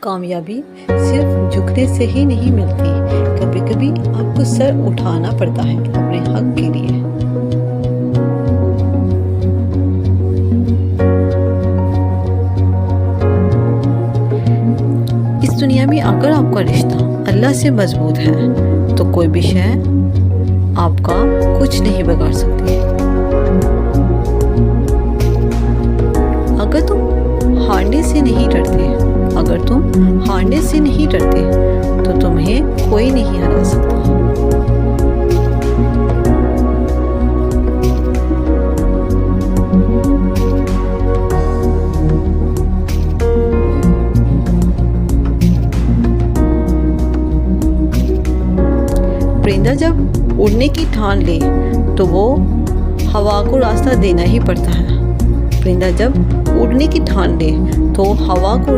कामयाबी सिर्फ झुकने से ही नहीं मिलती, कभी कभी आपको सर उठाना पड़ता है अपने हक के लिए। इस दुनिया में अगर आपका रिश्ता अल्लाह से मजबूत है तो कोई भी शय आपका कुछ नहीं बिगाड़ सकती। अगर तुम हारने से नहीं डरते तो तुम्हें कोई नहीं हरा सकता। परिंदा जब उड़ने की ठान ले तो वो हवा को रास्ता देना ही पड़ता है। परिंदा जब उड़ने की ठान ले तो हवा को